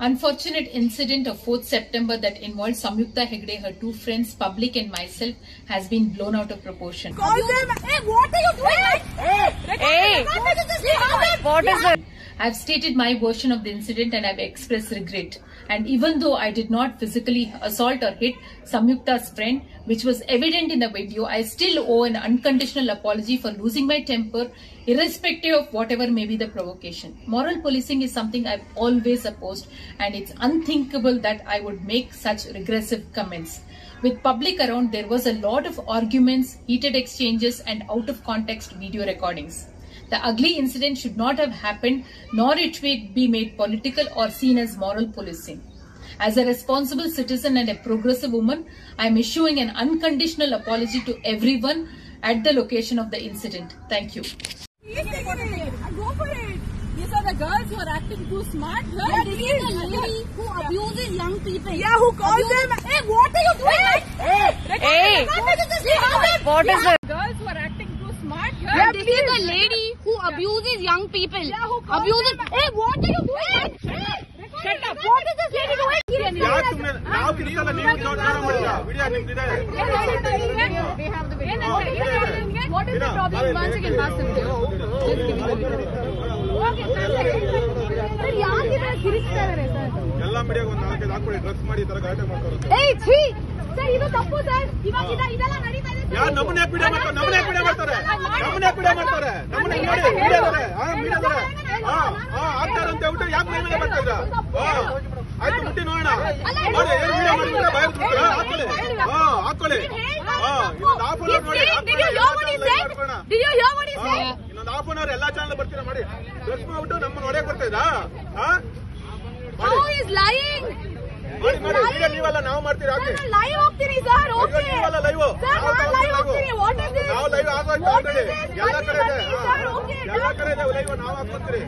Unfortunate incident of 4th September that involved Samyukta Hegde, her two friends, public and myself has been blown out of proportion. Call them. Hey, what are you doing? Hey, what is it? I have stated my version of the incident and I have expressed regret. And even though I did not physically assault or hit Samyukta's friend, which was evident in the video, I still owe an unconditional apology for losing my temper, irrespective of whatever may be the provocation. Moral policing is something I've always opposed, and it's unthinkable that I would make such regressive comments. With public around, there was a lot of arguments, heated exchanges, and out of context video recordings. The ugly incident should not have happened, nor it may be made political or seen as moral policing. As a responsible citizen and a progressive woman, I am issuing an unconditional apology to everyone at the location of the incident. Thank you. Go for it. These are the girls who are acting too smart. Yeah, this is a lady who abuses young people. Yeah, who calls them? Hey, what are you doing? Hey, what is it? Girls who are acting too smart. Yeah, this is a lady who abuses young people. Yeah, who calls them? Hey, what are you doing? Shut up. What is this lady doing? What is the problem? Once again, pass the video. Just give me the video. Okay, sir. ಯಾಕೆ ಕಿರಿಸ್ತಾರೆ sir? ಎಲ್ಲ ಮೀಡಿಯಾಗೆ ಒಂದು 4 ಹಾಕೊಳ್ಳಿ, drugs ಮಾಡಿ ಈ ತರ ಗಲಾಟೆ ಮಾಡ್ತಾರೆ. ಏಯ್ ಛೀ ಸರ್, ಇದು ತಪ್ಪು ಸರ್. ಇವಾಗ ಇದೆಲ್ಲ ನಡೀತಾ ಇದೆ. ಯಾರು ನಮ್ಮನ್ನ ಯಾಕೆ ವಿಡಿಯೋ ಮಾಡ್ತಾರೆ? ನಮ್ಮನ್ನ ಯಾಕೆ ವಿಡಿಯೋ ಮಾಡ್ತಾರೆ? ನಮ್ಮನ್ನ ನೋಡಿ ಮೀಡಿಯಾದವರೇ, ಮೀಡಿಯಾದವರೇ ಆಗ್ತಾರೆ ಅಂತ ಹೇಳ್ಬಿಟ್ಟು ಯಾಕೆ ಮೇಲೆ ಬರ್ತಾ ಇದ್ದ? ಆಯ್ತು, ಮುಟ್ಟಿ ನೋಡೋಣ. ನೋಡಿ ಏನು ವಿಡಿಯೋ ಮಾಡ್ತಾರೆ, ಭಯ ಬಿಡ್ತಾರೆ. ಹಾಕೊಳ್ಳಿ, ಹಾಕೊಳ್ಳಿ. ಇನ್ನೊಂದು ಹಾಫ್ ಅವರ್ ನೋಡಿ. ಇನ್ನೊಂದು ಹಾಫ್ ಅವರ್ ಎಲ್ಲಾ ಚಾನಲ್ ಬರ್ತೀರಾ ಮಾಡಿ. ಡ್ರಗ್ಸ್ ಮಾಡ್ಬಿಟ್ಟು ನಮ್ಮನ್ನ ಹೊಡೆಯಕ್ಕೆ ಬರ್ತಾ ಇದ್ದ? ಮಾಡಿ ನೀವಲ್ಲ, ನಾವು ಮಾಡ್ತೀರಾ? ಲೈವ್ ಹೋಗ್ತೀನಿ ಸರ್. ನೀವಲ್ಲ ಲೈವ್, ನಾವು ಲೈವ್ ಆಗೋಯ್ತು ಆಲ್ರೆಡಿ. ಎಲ್ಲ ಕಡೆ ಇದೆ, ಎಲ್ಲ ಕಡೆ ಇದೆ ಲೈವ್, ನಾವು ಹಾಕ್ಕೊಡ್ತೀರಿ.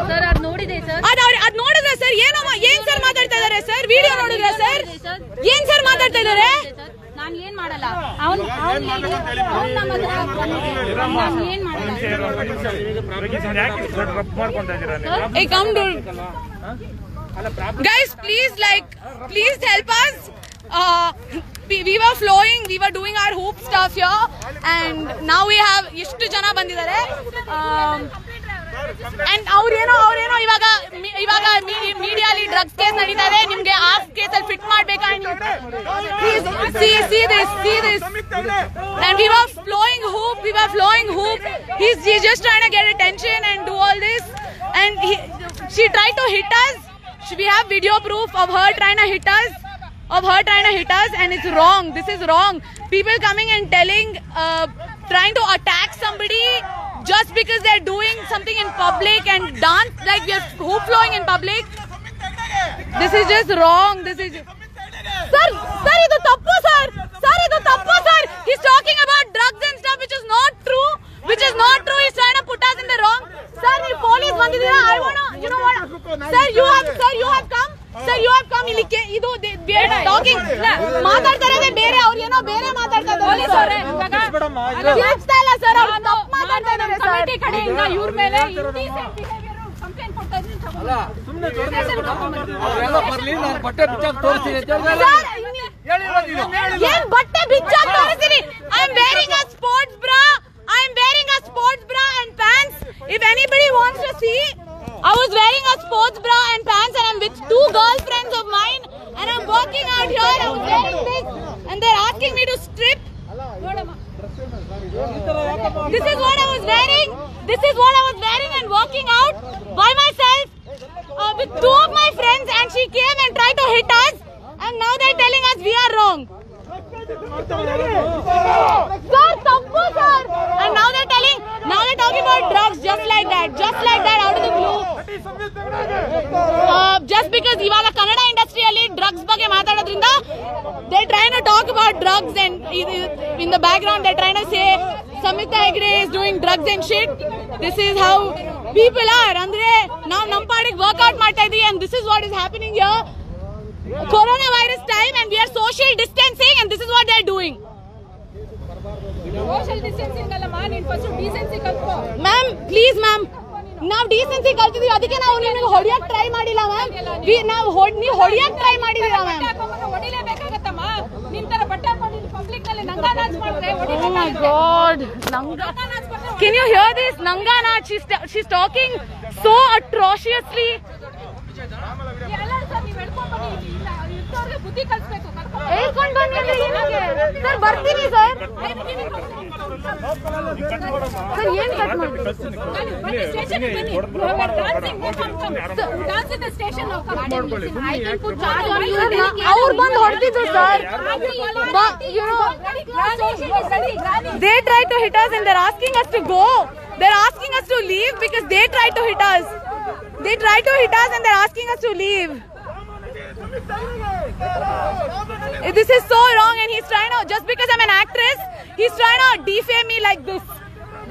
ಸರ್ ಅದು ನೋಡಿದೆ ಸರ್. ಅದ್ ನೋಡಿದ್ರೆ ಸರ್ ಏನ್ ಸರ್ ಮಾತಾಡ್ತಾ ಇದಾರೆ ಸರ್? ವಿಡಿಯೋ ನೋಡಿದ್ರೆ ಸರ್ ಏನ್ ಸರ್ ಮಾತಾಡ್ತಾ ಇದಾರೆ? ನಾನು ಏನ್ ಮಾಡಲ್ಲ. ಅವ್ನು ಏನ್ Hey, come dude. Guys, please help us. We were flowing, we were doing our hoop stuff here, and now we have ಎಷ್ಟು ಜನ ಬಂದಿದ್ದಾರೆ. ಅಂಡ್ ಅವ್ರೇನೋ ಇವಾಗ ಮೀಡಿಯಾಲಿ ಡ್ರಗ್ಸ್ ಕೇಸ್ ನಡೀತಾ ಇದೆ. ನಿಮ್ಗೆ ಆ ಕೇಸ್ ಅಲ್ಲಿ ಫಿಟ್ ಮಾಡ್ಬೇಕಾ? see this and we were flowing hoop. He's just trying to get attention and do all this, and she tried to hit us. We have video proof of her trying to hit us, and it's wrong. This is wrong. People coming and telling, trying to attack somebody just because they're doing something in public and dance like we are hoop flowing in public. This is just wrong. This is sir, idu tappu sir. He's talking about drugs and stuff which is not true. He's trying to put us in the wrong. Sir, you police bandidira. I want to, you know what? Sir, you have come. ಇಲ್ಲಿಕ್ಕೆ ಇದು talking ಮಾತಾಡ್ತಾರೆ ಬೇರೆ, ಅವ್ರು ಏನೋ ಬೇರೆ ಮಾತಾಡ್ತಾ ಇದ್ದಾರೆ. ಕೇಳಿಸ್ತಾ ಇಲ್ಲ ಸರ್, ಅವ್ರು ತಪ್ಪು ಮಾತಾಡ್ತಾ ಇದ್ದಾರೆ ಸರ್. ಕಮಿಟಿ ಕಡೆಯಿಂದ ಇವ್ರ ಮೇಲೆ ಕಂಪ್ಲೇಂಟ್ ಕೊಡ್ತಾ ಇದ್ದೀನಿ. ಏನ್ ಬಟ್ಟೆ ಬಿಚ್ಚಾಕ್ ತೋರಿಸ್ತೀನಿ? I am wearing a sports bra and pants. If anybody wants to see, I was wearing a sports bra and pants, and I'm with two girlfriends of mine, and I'm walking out here. I was wearing this, and they're asking me to strip. This is what I was wearing and walking out by myself with two of my friends, and she came and tried to hit us, and now they're telling us we are wrong. Sir, tappu sir. And now they're talking about drugs just like that out of the blue. Just because ivaga kannada industry alli drugs ಬಗ್ಗೆ ಮಾತಾಡೋದ್ರಿಂದ they're trying to talk about drugs, and in the background they're trying to say Samyukta Hegde is doing drugs and shit. This is how people are. Andre ನಾವು ನಮ್ಮ ಪಾಡಿಗೆ workout ಮಾಡ್ತಾ ಇದೀವಿ, and this is what is happening here. Coronavirus time, and we are social distancing, and this is what they're doing. Social distancing alla man, in first decency kalpo. Ma'am, please ma'am. ನಾವು decency ಕಲ್ತಿದೀವಿ, ಅದಕ್ಕೆ ನಾವು ನಿಮಗೆ ಹೊಡಿಯಕ್ try ಮಾಡಿಲ್ಲ ma'am. ನಾವು ನೀವು ಹೊಡಿಯಕ್ try ಮಾಡಿದೀರಾ ma'am. ಹೊಡಿಲೇಬೇಕಾಗತ್ತಮ್ಮ. ನಿಮ್ ತರ ಬಟ್ಟೆ ಹಾಕೊಂಡು ಪಬ್ಲಿಕ್ ನಲ್ಲಿ ನಂಗಾ ನಾಚ್ ಮಾಡಿದ್ರೆ Oh my God, Nanga. Can you hear this? Nanga Naach. She's talking so atrociously. ಬುದ್ಧಿ ಕಲಿಸಬೇಕು. ಹೇಳ್ಕೊಂಡು ಬನ್ನಿ ಸರ್, ಬರ್ತೀನಿ ಸರ್. ಸರ್ ಏನ್ ಕಟ್ ಮಾಡಿ ಅವ್ರು ಬಂದು ಹೊಡೆದಿದ್ರು sir. They tried to hit us and they're asking us to go. They're asking us to leave because they tried to hit us. They tried to hit us and they're asking us to leave. This is so wrong, and he's trying to, just because I'm an actress, he's trying to defame me like this.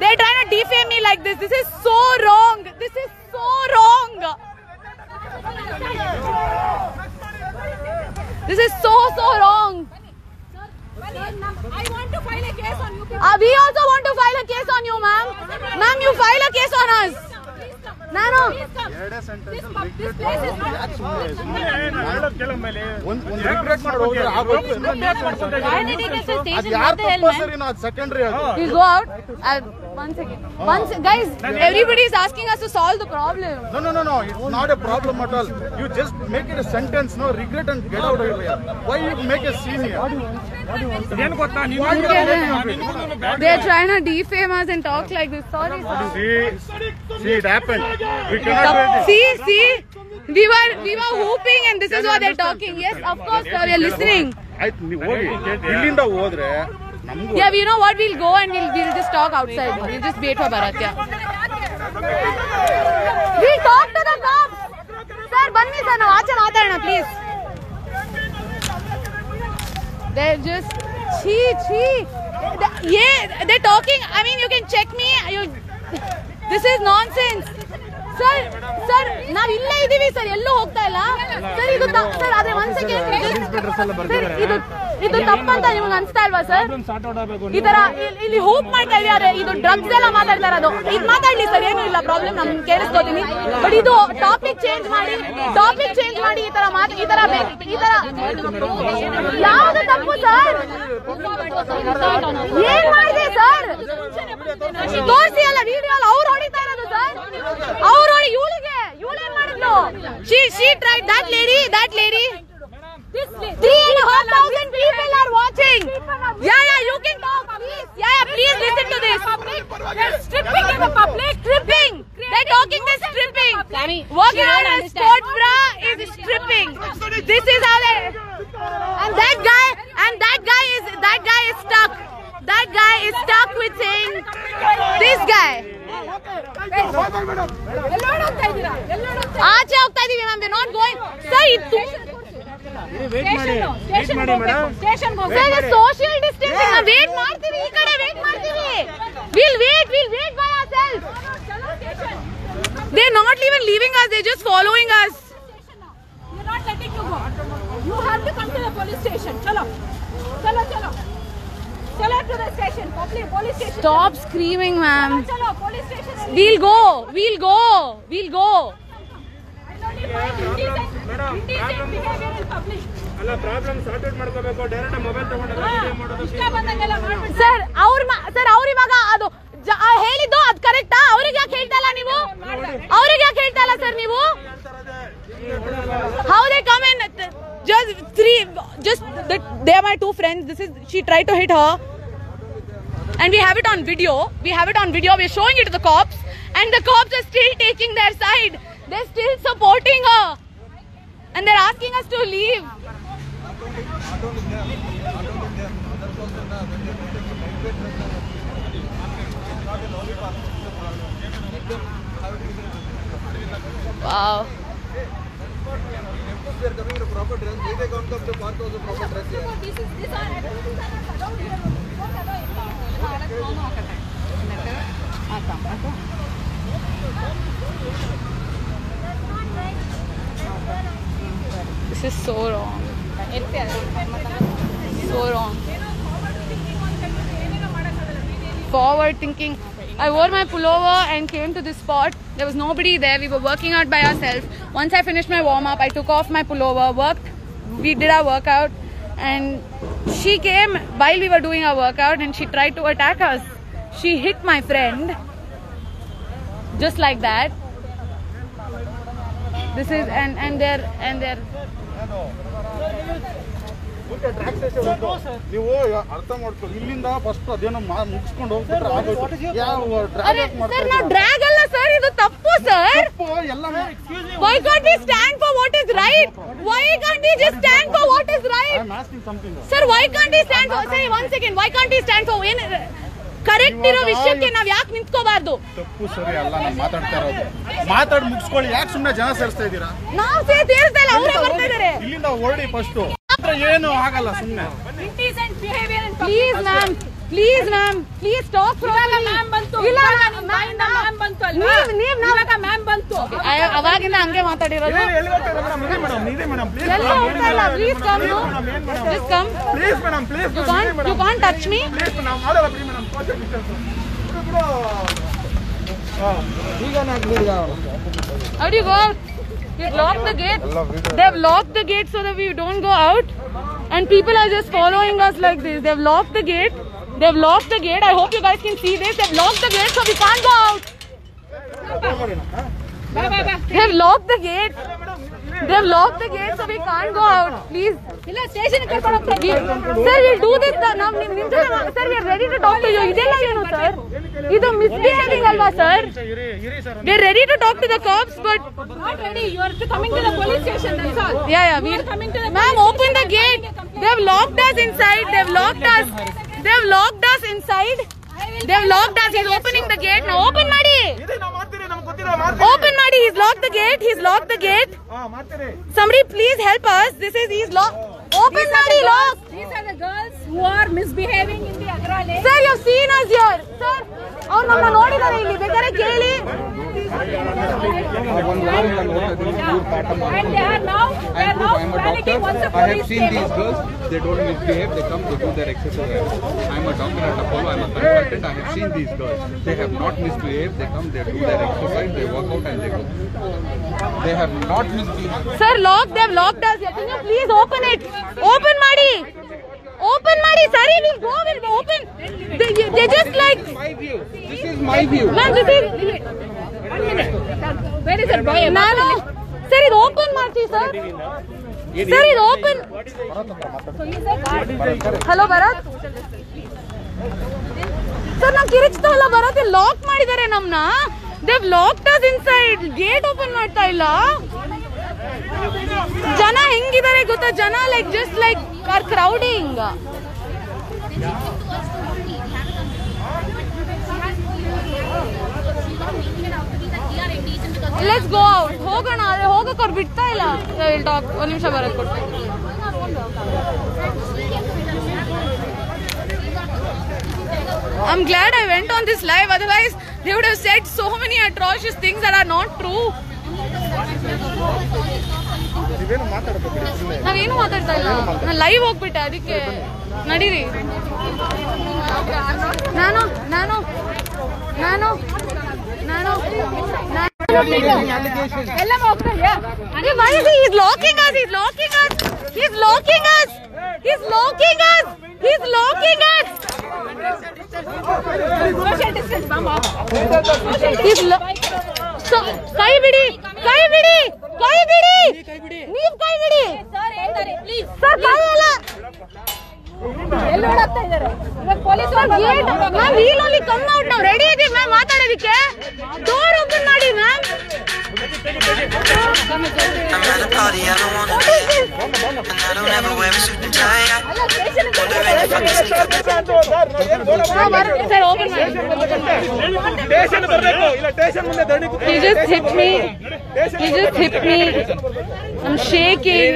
They're trying to defame me like this. This is so wrong. This is so wrong. This is so wrong. I want to file a case on you. We also want to file a case on you, ma'am. Ma'am, you file a case on us. ನಾನು One second. Guys, everybody is asking us to solve the problem. No. It's not a problem at all. You just make it a sentence, no regret, and get out of here. Why you make a scene here? They are trying to defame us and talk like this. Sorry, sir. See, it happened. We cannot do it. See. We were hooping and this is what they're talking. Yes, of course, sir. We are listening. ಇಲ್ಲಿಂದ ಹೋದ್ರೆ Yeah, you know what? We'll go and we'll just talk outside. We'll just wait for Bharat. Yeah. We'll talk to the cops. Sir, banni sir, now aache maatadana please. They're just they're talking. I mean, you can check me. This is nonsense. Sir, ನಾವು ಇಲ್ಲೇ ಇದೀವಿ sir, ಎಲ್ಲೂ ಹೋಗ್ತಾ ಇಲ್ಲ sir. ಇದು sir, ಅದೇ ಒಂದ್ second, ಇದು ತಪ್ಪಂತ ನಿಮ್ಗೆ ಅನ್ಸ್ತಾ ಇಲ್ವಾ ಸರ್? ಈ ತರ ಇಲ್ಲಿ ಹೂಪ್ ಮಾಡ್ತಾ ಇದ್ದಾರೆ, ಇದು ಡ್ರಗ್ಸ್ ಎಲ್ಲ ಮಾತಾಡ್ತಾ ಇರೋದು. ಇದು ಮಾತಾಡ್ಲಿ ಸರ್, ಏನು ಇಲ್ಲ ಪ್ರಾಬ್ಲಮ್, ನಮ್ ಕೇಳಿಸ್ಕೋತೀನಿ. ಬಟ್ ಇದು ಟಾಪಿಕ್ ಚೇಂಜ್ ಮಾಡಿ ಈ ತರ ಯಾವ್ದು ತಪ್ಪು ಸರ್? ಏನ್ ಮಾಡಿದೆ ಸರ್? ತೋರಿಸಿ ಅಲ್ಲ ವಿಡಿಯೋ ಅಲ್ಲ, ಅವ್ರು ಹೊಡಿತಾ ಇರೋದು ಸರ್. ಅವ್ರು ಹೊಡಿ ಇವಳೇನ್ ಮಾಡಿದ್ಲು? She tried, that lady. 3,500 people are watching. Yeah, you can talk, please. Yeah, please listen to this. They're stripping in the public. Stripping. They're talking this stripping. Walking around in sports bra is stripping. This is how they. And that guy is stuck. That guy is stuck with saying this guy. ಆಚೆ ಹೋಗ್ತಾ ಇದೀವಿ ma'am, we're not going. Sir, ಇದು social distancing. Wait ಮಾಡ್ತೀವಿ, ಈ ಕಡೆ wait ಮಾಡ್ತೀವಿ. We'll wait by ourselves. They're not even leaving us, they're just following us. We're not letting you go. You have to come to the police station. Chalo to the station. Police station. Stop screaming, ma'am. Chalo, police station. We'll go. Indecent behavior in public. ಅಲ್ಲ, problem sort out ಮಾಡ್ಕೋಬೇಕು. Direct mobile ತಗೊಂಡು ಇಷ್ಟ ಬಂದಂಗೆಲ್ಲ ಮಾಡ್ಬಿಟ್ಟು sir, ಅವ್ರು ಇವಾಗ ಅದು ಹೇಳಿದ್ದು ಅದು ಕರೆಕ್ಟಾ? ಅವ್ರಿಗೆ ಯಾಕೆ ಹೇಳ್ತಾ ಇಲ್ಲ ನೀವು? ಸರ್ ನೀವು? How they come in? They are my two friends. She tried to hit her. And we have it on video. We're showing it to the cops. And the cops are still taking their side. They're still supporting her. And they're asking us to leave. Wow. This is so wrong. Forward thinking. I wore my pullover and came to this spot. There was nobody there. We were working out by ourselves. Once I finished my warm-up, I took off my pullover, worked. We did our workout. And she came while we were doing our workout and she tried to attack us. She hit my friend. Just like that. This is, and they're ನೀವು ಅರ್ಥ ಮಾಡ್ಕೊಳ್ಳಿ ಇಲ್ಲಿಂದ first ಅದೇನೋ ಮುಗಿಸ್ಕೊಂಡು ಹೋಗ್ಬಿಟ್ರೆ sir ನಾವು drag ಅಲ್ಲ sir ಇದು ತಪ್ಪು sir why can't we stand for what is right why can't we just stand for what is right I'm asking something sir why can't we stand for say one second why can't we stand for correct ಇರೋ ವಿಷಯಕ್ಕೆ ನಾವ್ ಯಾಕೆ ನಿಂತ್ಕೋಬಾರ್ದು ತಪ್ಪು ಸರಿ ಅಲ್ಲ ನಾನು ಮಾತಾಡ್ತಾ ಇರೋದು ಮಾತಾಡಿ ಮುಗಿಸ್ಕೊಳ್ಳಿ ಯಾಕೆ ಸುಮ್ಮನೆ ಜನ ಸೇರಿಸ್ತಾ ಇದ್ದೀರಾ ನಾವು ಸೇರ್ತಾ ಇಲ್ಲ ಅವರೇ ಬರ್ತಾ ಇದ್ದಾರೆ ಇಲ್ಲಿಂದ ಹೊರಡಿ ಫಸ್ಟ್ ಏನು ಆಗಲ್ಲ ಸುಮ್ಮನೆ please ma'am please talk ma'am ಬಂತು ಇಲ್ಲ ಮ್ಯಾಮ್ ಬಂತು ಇವಾಗ ಮ್ಯಾಮ್ ಬಂತು ಅವಾಗಿಂದ ಹಂಗೆ ಮಾತಾಡಿರೋದು please come just come please madam please you can't touch me please madam ಮಾಡಲ್ಲ ಮೇಡಮ್ ಈಗ how do you go out you lock the gate they've locked the gate so that we don't go out and people are just following us like this they've locked the gate I hope you guys can see this they've locked the gate so we can't go out they've locked the gate so we can't go out please illa station ke sir we'll do this now sir we are ready to talk to you idella ಏನು sir idu misbehaving alva sir we are ready to talk to the cops but Not ready. You are coming to the police station. That's all. yeah You are coming to the ma'am open the gate they've locked us inside they've locked us inside they've locked us he's opening the gate now open ಮಾಡಿ he's locked the gate somebody please help us he's locked open ಮಾಡಿ lock These are the girls who are misbehaving in the Agra lane. sir you have seen us here sir ಅವ್ರು ನಮ್ಮನ್ನ ನೋಡಿದ್ದಾರೆ ಇಲ್ಲಿ ಬೇಕಾದ್ರೆ ಕೇಳಿ And they are now panicking once the I have police seen came. these girls, they don't misbehave, they come to do their exercise. I'm a doctor at Apollo, I'm a consultant, I have seen these girls. They have not misbehaved, they come, they do their exercise, they work out and they go. They have not misbehaved. sir they've locked us here can you please open ಮಾಡಿ sorry we'll open they just like This is my view. ma'am this is 1 minute. Where is that boy? ನಾನು sir ಇದು open ಮಾಡ್ತೀವಿ sir ಇದು open hello Bharat sir ನಾವು ಕಿರಿಚ್ತವಲ್ಲ Bharat lock ಮಾಡಿದ್ದಾರೆ ನಮ್ಮನ್ನ they've locked us inside gate open ಮಾಡ್ತಾ ಇಲ್ಲ ಜನ ಹೆಂಗಿದ್ದಾರೆ ಗೊತ್ತಾ ಜನ like just like are crowding let's go out ಹೋಗೋಣ ಅದೇ ಹೋಗಕ್ಕೆ ಅವ್ರು ಬಿಡ್ತಾ ಇಲ್ಲ ಟಾಕ್ ಒಂದು ನಿಮಿಷ ಬರೋದು ಕೊಟ್ಟು I'm glad I went on this live otherwise they would have said so many atrocious things that are not true ನಾವೇನು ಮಾತಾಡ್ತಾ ಇಲ್ಲ ನಾನು ಲೈವ್ ಹೋಗ್ಬಿಟ್ಟೆ ಅದಕ್ಕೆ ನಡೀರಿ ನಾನು ಎಲ್ಲ ಹೋಗ್ತಾರೆ. why is he's locking us Social distance, mama. so ಕೈ ಬಿಡಿ ನೀವು ಕೈ ಬಿಡಿ Sir, ಹೇಳ್ತಾರೆ please. ಸರ್ ಕೈ ಅಲ್ಲ ಎಲ್ಲಿ ಓಡಾಡ್ತಾ ಇದ್ದಾರೆ ಇವಾಗ police gate ma'am wheel only come out ನಾವು ರೆಡಿ ಇದೀವಿ ಮ್ಯಾಮ್ ಮಾತಾಡೋದಕ್ಕೆ ಡೋರ್ ಓಪನ್ ಮಾಡಿ ma'am I'm at a party, I don't wanna be. And I don't ever wear a suit and tie. Wondering if I can sneak up sir open ಮಾಡಿ station ಬರಬೇಕು ಇಲ್ಲ station ಮುಂದೆ ಧರಣಿ He just hit me. I'm shaking.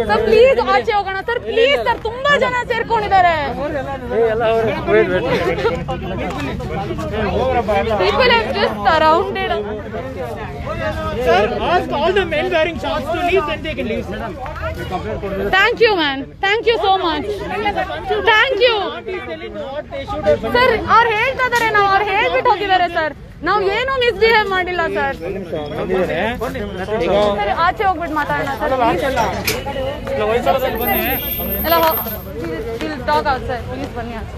Sir, please ಆಚೆ ಹೋಗೋಣ sir please sir ತುಂಬಾ ಜನ ಸೇರ್ಕೊಂಡಿದ್ದಾರೆ people have just surrounded us Sir, ask all the men wearing shorts to leave, then they can leave. Thank you, man. Thank you so much. Thank you. Sir, ಅವ್ರು ಹೇಳ್ತಾ ಇದಾರೆ, ನಾವು ಅವ್ರು ಹೇಳ್ಬಿಟ್ಟು ಹೋಗಿದ್ದಾರೆ sir. ನಾವು ಏನು ಮಿಸ್ಬಿಹೇವ್ ಮಾಡಿಲ್ಲ ಸರ್. ಆಚೆ ಹೋಗ್ಬಿಟ್ಟು ಮಾತಾಡೋಣ ಸರ್. ಎಲ್ಲ ಟಾಕ್ ಔಟ್ ಸರ್, ಪ್ಲೀಸ್ ಬನ್ನಿ ಆಚೆ.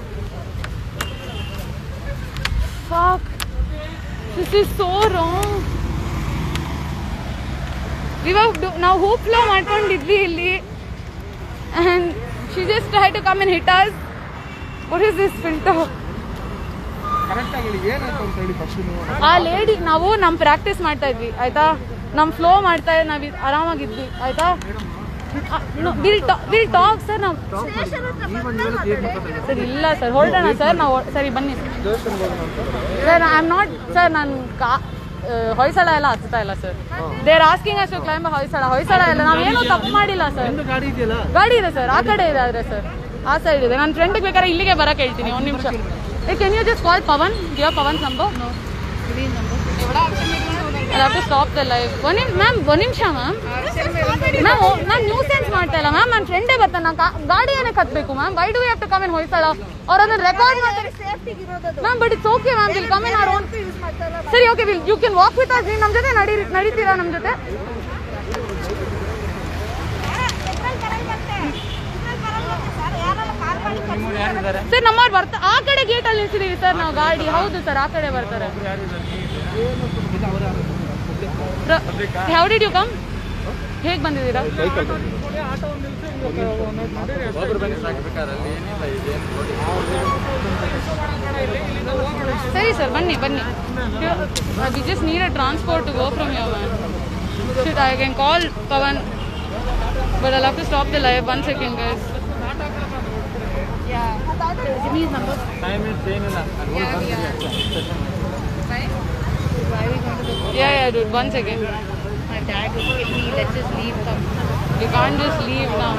Fuck. This is so wrong. ನಾವು hoop flow ಮಾಡ್ಕೊಂಡಿದ್ವಿ ಇಲ್ಲಿ, and she just tried to come and hit us. What is this filter? ಆ ಲೇಡಿ, ನಾವು ನಮ್ ಪ್ರಾಕ್ಟೀಸ್ ಮಾಡ್ತಾ ಇದ್ವಿ ಆಯ್ತಾ, ನಮ್ ಫ್ಲೋ ಮಾಡ್ತಾ ನಾವ್ ಆರಾಮಾಗಿದ್ವಿ ಆಯ್ತಾ. Will talk sir. ನಾವು ಸರ್ ಇಲ್ಲ ಸರ್, ಹೊರಡೋಣ ಸರ್ ನಾವು. ಸರಿ ಬನ್ನಿ sir. I am not sir, ನಾನು ಹೊಯ್ಸಳ ಎಲ್ಲ ಹತ್ತಾ ಇಲ್ಲ sir. They are asking us to climb Hoysala ಎಲ್ಲ ನಾವೇನು ತಪ್ಪು ಮಾಡಿಲ್ಲ ಸರ್. ಗಾಡಿ ಇದೆ ಸರ್, ಆ ಕಡೆ ಇದೆ ಆದ್ರೆ ಸರ್, ಆ ಸೈಡ್ ಇದೆ. ನನ್ನ ಫ್ರೆಂಡ್ಗೆ ಬೇಕಾದ್ರೆ ಇಲ್ಲಿಗೆ ಬರಕ್ಕೆ ಹೇಳ್ತೀನಿ. ಒಂದು ನಿಮಿಷ. Can you just call Pavan? Give Pavan's number? No. I'll have to stop the live. Ma'am, one ನಿಮಿಷ ಮ್ಯಾಮ್. ನಾನು ನ್ಯೂಸೆನ್ಸ್ ಮಾಡ್ತಾ ಇಲ್ಲ ಮ್ಯಾಮ್. ನನ್ನ ಫ್ರೆಂಡೇ ಬರ್ತಾನೆ, ನಾನು ಗಾಡಿ ಏನಕ್ಕೆ ಹತ್ಬೇಕು ma'am? Why do we have to come in Hoysala? ಅವ್ರು ಅದನ್ನ ರೆಕಾರ್ಡ್ ಮಾಡ್ತಾರೆ ma'am. But it's okay ma'am, will come in our own. ಸರಿ okay, you can walk with us. ನೀವು ನಮ್ಮ ಜೊತೆ ನಡೀತೀರಾ ನಮ್ಮ ಜೊತೆ? ಸರ್ ನಮ್ಮವ್ರು ಬರ್ತಾರೆ, ಆ ಕಡೆ ಗೇಟ್ ಅಲ್ಲಿ ಇಳಿಸಿದೀವಿ ಸರ್ ನಾವು ಗಾಡಿ. ಹೌದು ಸರ್, ಆ ಕಡೆ ಬರ್ತಾರೆ. How did you come? ಹೇಗೆ ಬಂದಿದ್ದೀರಾ? ಸರಿ ಸರ್, ಬನ್ನಿ ಬನ್ನಿ. We just need a transport to go from your man. Should I can call Pavan, but I'll have to stop the live. 1 second guys. Yeah. Give me his number. Time is same in that. Yeah, dude. 1 second. My dad will kill me. Let's just leave. Come. You can't just leave now.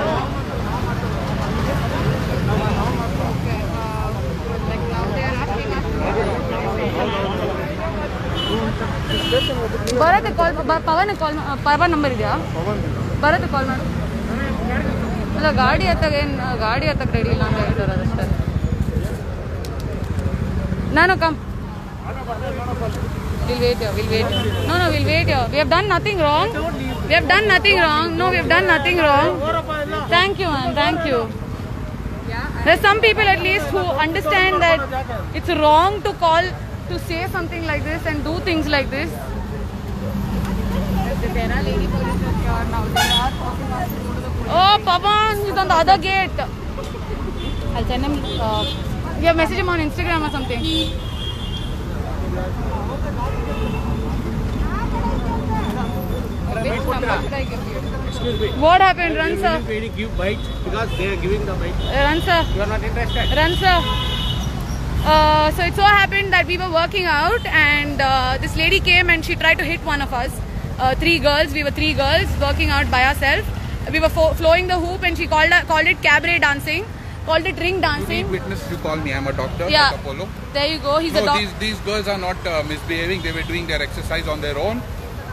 Okay. Like now they are asking us. Bharat call. Pavan call. Pavan number idea. Bharat call ಮಾಡು. ಅಲ್ಲ ಗಾಡಿ ಹತ್ತಕ್ಕೆ ready ಇಲ್ಲ ಅಂತ ಹೇಳ್ತಾರೆ ಅಷ್ಟೇ. ನಾನು come. We'll wait here. No, we'll wait here. We have done nothing wrong. No, we have done nothing wrong. Thank you, man. Thank you. There's some people at least who understand that it's wrong to call, to say something like this and do things like this. There are lady police here now. They are talking about. Oh, Pavan, he's on the other gate. I'll send him. You have messaged him on Instagram or something. Which number should I give you? Excuse me. What happened, Run sir? Really give bite because they are giving the bite. Run sir. You are not interested. Run sir. So it so happened that we were working out and this lady came and she tried to hit one of us. 3 girls. We were 3 girls working out by ourselves. We were flowing the hoop and she called it cabaret dancing. Called it ring dancing. You need witness, you call me. I'm a doctor at Apollo. There you go. He's a doctor. These girls are not misbehaving. They were doing their exercise on their own.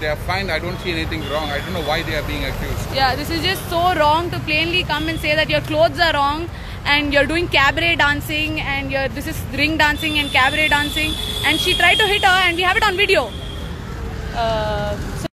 They are fine. I don't see anything wrong. I don't know why they are being accused. Yeah, this is just so wrong to plainly come and say that your clothes are wrong and you're doing cabaret dancing and this is ring dancing and cabaret dancing. And she tried to hit her and we have it on video. So